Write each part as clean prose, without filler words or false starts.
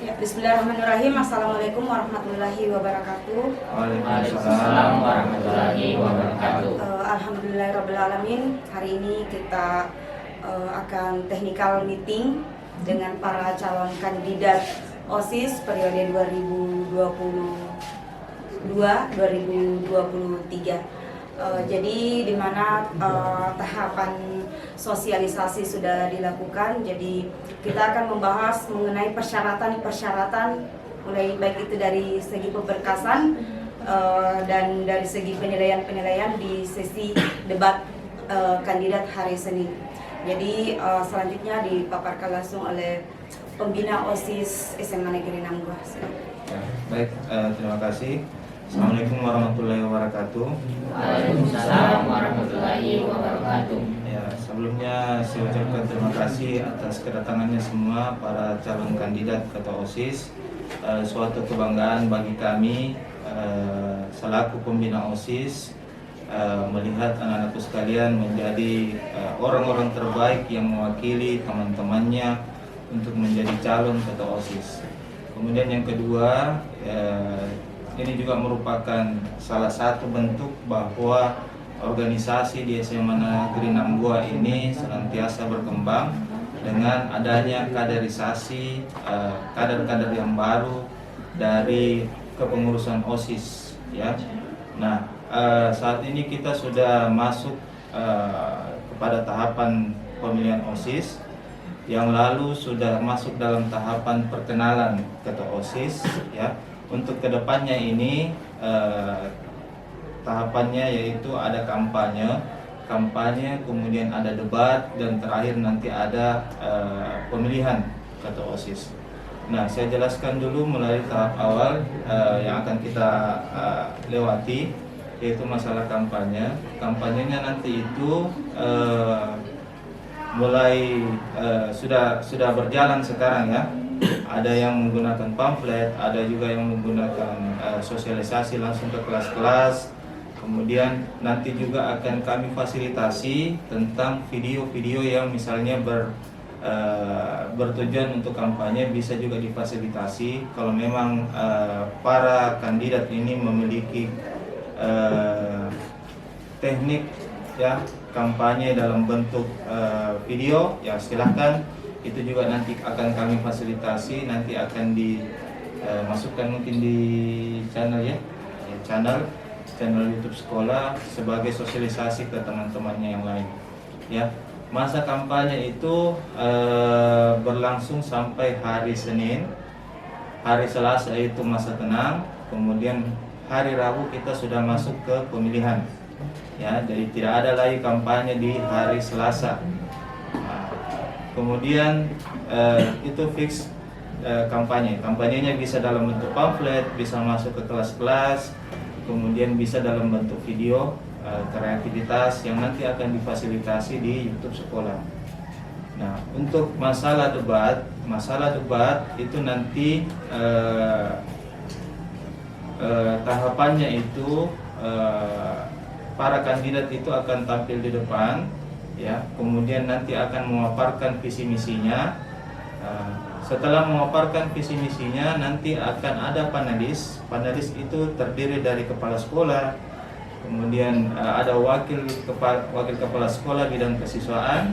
Ya, Bismillahirrahmanirrahim. Assalamualaikum warahmatullahi wabarakatuh. Waalaikumsalam warahmatullahi wabarakatuh. Alhamdulillahirrabbilalamin. Hari ini kita akan technical meeting dengan para calon kandidat OSIS periode 2022-2023. Jadi di mana tahapan sosialisasi sudah dilakukan. Jadi kita akan membahas mengenai persyaratan mulai baik itu dari segi pemberkasan dan dari segi penilaian di sesi debat kandidat hari Senin. Jadi selanjutnya dipaparkan langsung oleh pembina OSIS SMA Negeri Nanggua. Ya, baik, terima kasih. Assalamualaikum warahmatullahi wabarakatuh. Waalaikumsalam warahmatullahi wabarakatuh. Ya, sebelumnya saya ucapkan terima kasih atas kedatangannya semua para calon kandidat ketua OSIS. Suatu kebanggaan bagi kami selaku pembina OSIS melihat anak-anakku sekalian menjadi orang-orang terbaik yang mewakili teman-temannya untuk menjadi calon ketua OSIS. Kemudian yang kedua, ini juga merupakan salah satu bentuk bahwa organisasi di SMA Negeri Nanggua ini senantiasa berkembang dengan adanya kaderisasi kader-kader yang baru dari kepengurusan OSIS, ya. Nah, saat ini kita sudah masuk kepada tahapan pemilihan OSIS. Yang lalu sudah masuk dalam tahapan perkenalan ketua OSIS, ya. Untuk kedepannya ini tahapannya yaitu ada kampanye, kemudian ada debat, dan terakhir nanti ada pemilihan ketua OSIS. Nah, saya jelaskan dulu melalui tahap awal yang akan kita lewati, yaitu masalah kampanye. Kampanyenya nanti itu mulai sudah berjalan sekarang, ya. Ada yang menggunakan pamflet, ada juga yang menggunakan sosialisasi langsung ke kelas-kelas. Kemudian nanti juga akan kami fasilitasi tentang video-video yang misalnya bertujuan untuk kampanye, bisa juga difasilitasi kalau memang para kandidat ini memiliki teknik, ya, kampanye dalam bentuk video, ya silahkan. Itu juga nanti akan kami fasilitasi, nanti akan dimasukkan mungkin di channel, ya, channel YouTube sekolah sebagai sosialisasi ke teman-temannya yang lain, ya. Masa kampanye itu berlangsung sampai hari Senin. Hari Selasa itu masa tenang, kemudian hari Rabu kita sudah masuk ke pemilihan, ya. Jadi tidak ada lagi kampanye di hari Selasa. Kemudian itu fix kampanyenya bisa dalam bentuk pamflet, bisa masuk ke kelas-kelas, kemudian bisa dalam bentuk video kreativitas yang nanti akan difasilitasi di YouTube sekolah. Nah, untuk masalah debat itu nanti tahapannya itu para kandidat itu akan tampil di depan, ya, kemudian nanti akan memaparkan visi misinya. Setelah memaparkan visi misinya, nanti akan ada panelis. Panelis itu terdiri dari kepala sekolah, kemudian ada wakil kepala sekolah bidang kesiswaan,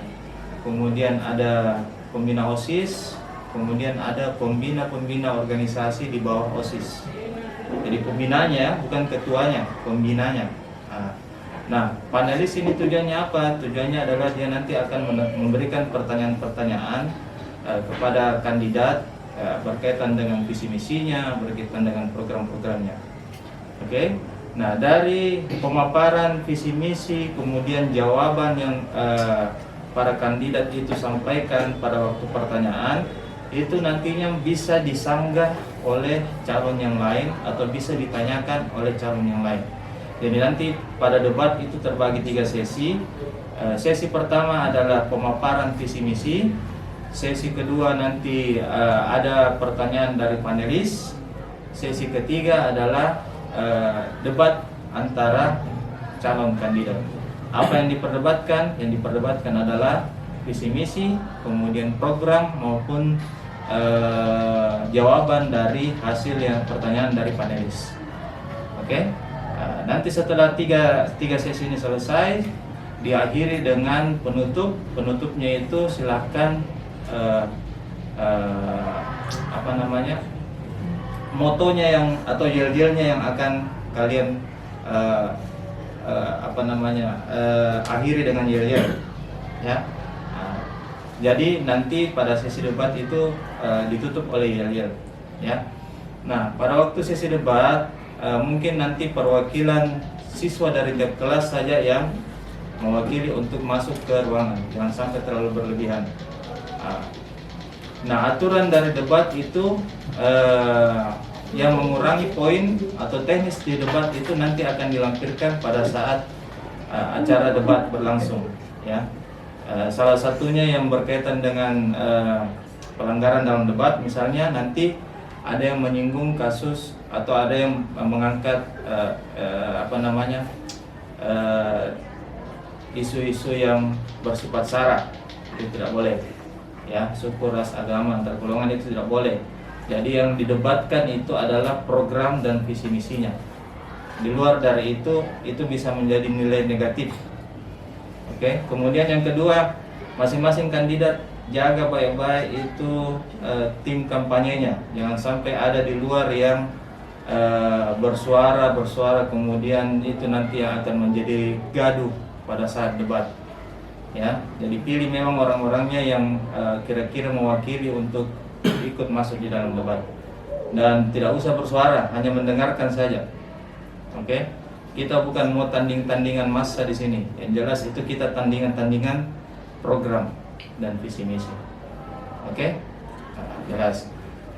kemudian ada pembina OSIS, kemudian ada pembina organisasi di bawah OSIS. Jadi pembinanya bukan ketuanya, pembinanya. Nah, panelis ini tujuannya apa? Tujuannya adalah dia nanti akan memberikan pertanyaan-pertanyaan kepada kandidat berkaitan dengan visi misinya, berkaitan dengan program-programnya. Oke? Nah, dari pemaparan visi misi, kemudian jawaban yang para kandidat itu sampaikan pada waktu pertanyaan, itu nantinya bisa disanggah oleh calon yang lain atau bisa ditanyakan oleh calon yang lain. Jadi nanti pada debat itu terbagi 3 sesi. Sesi pertama adalah pemaparan visi misi. Sesi kedua nanti ada pertanyaan dari panelis. Sesi ketiga adalah debat antara calon kandidat. Apa yang diperdebatkan? Yang diperdebatkan adalah visi misi, kemudian program maupun jawaban dari hasil yang pertanyaan dari panelis. Oke. Nanti setelah tiga sesi ini selesai, diakhiri dengan penutup. Penutupnya itu silakan motonya yang atau yel-yelnya yang akan kalian akhiri dengan yel-yel, ya. Jadi nanti pada sesi debat itu ditutup oleh yel-yel, ya. Nah, pada waktu sesi debat mungkin nanti perwakilan siswa dari tiap kelas saja yang mewakili untuk masuk ke ruangan, jangan sampai terlalu berlebihan. Nah, aturan dari debat itu yang mengurangi poin atau teknis di debat itu nanti akan dilampirkan pada saat acara debat berlangsung, ya. Salah satunya yang berkaitan dengan pelanggaran dalam debat, misalnya nanti ada yang menyinggung kasus atau ada yang mengangkat isu-isu yang bersifat sara, itu tidak boleh, ya. Suku, ras, agama, antar golongan itu tidak boleh. Jadi yang didebatkan itu adalah program dan visi misinya. Di luar dari itu bisa menjadi nilai negatif. Oke. Kemudian yang kedua, masing-masing kandidat jaga baik-baik itu tim kampanyenya. Jangan sampai ada di luar yang bersuara kemudian itu nanti yang akan menjadi gaduh pada saat debat, ya. Jadi pilih memang orang-orangnya yang kira-kira mewakili untuk ikut masuk di dalam debat, dan tidak usah bersuara, hanya mendengarkan saja. Oke. Kita bukan mau tandingan massa di sini. Yang jelas itu kita tandingan program dan visi misi. Oke. Jelas.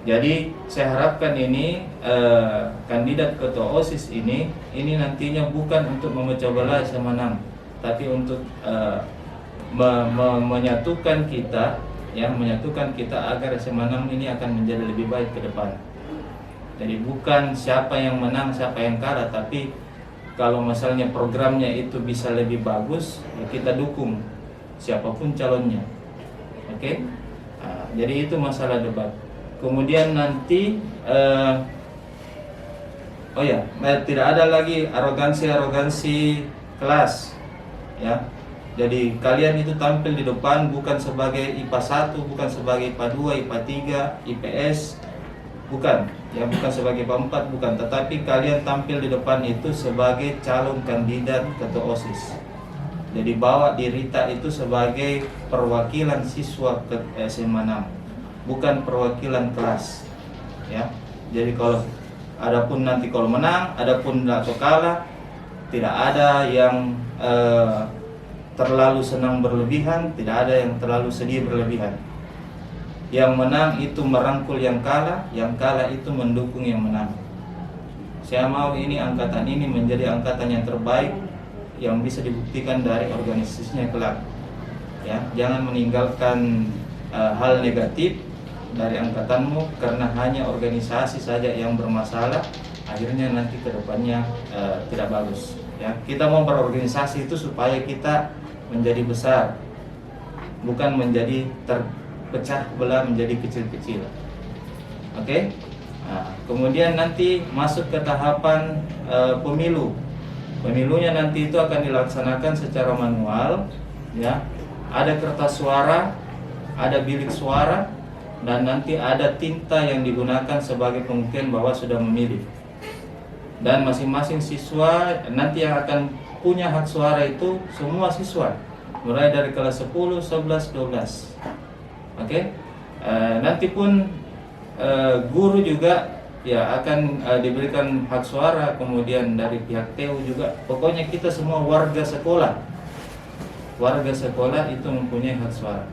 Jadi saya harapkan ini kandidat ketua OSIS ini nantinya bukan untuk memecah belah SMA 6, tapi untuk menyatukan kita, ya, menyatukan kita agar SMA 6 ini akan menjadi lebih baik ke depan. Jadi bukan siapa yang menang, siapa yang kalah, tapi kalau misalnya programnya itu bisa lebih bagus, ya kita dukung siapapun calonnya. Oke. Jadi itu masalah debat. Kemudian nanti tidak ada lagi arogansi kelas, ya. Jadi kalian itu tampil di depan bukan sebagai IPA 1, bukan sebagai IPA 2, IPA 3, IPS, bukan, ya, bukan sebagai IPA 4, bukan, tetapi kalian tampil di depan itu sebagai calon kandidat ketua OSIS. Jadi bawa dirita itu sebagai perwakilan siswa ke SMA 6, bukan perwakilan kelas, ya. Jadi adapun nanti kalau menang, adapun atau kalah, tidak ada yang terlalu senang berlebihan, tidak ada yang terlalu sedih berlebihan. Yang menang itu merangkul yang kalah itu mendukung yang menang. Saya mau ini angkatan ini menjadi angkatan yang terbaik yang bisa dibuktikan dari organisasinya kelak. Ya, jangan meninggalkan hal negatif dari angkatanmu karena hanya organisasi saja yang bermasalah, akhirnya nanti kedepannya tidak bagus. Ya, kita mau berorganisasi itu supaya kita menjadi besar, bukan menjadi terpecah belah menjadi kecil-kecil. Oke. Nah, kemudian nanti masuk ke tahapan pemilu. Pemilunya nanti itu akan dilaksanakan secara manual, ya. Ada kertas suara, ada bilik suara, dan nanti ada tinta yang digunakan sebagai pembuktian bahwa sudah memilih. Dan masing-masing siswa nanti yang akan punya hak suara itu semua siswa, mulai dari kelas 10, 11, 12. Oke. Nanti pun guru juga ya akan diberikan hak suara, kemudian dari pihak TU juga. Pokoknya kita semua warga sekolah itu mempunyai hak suara.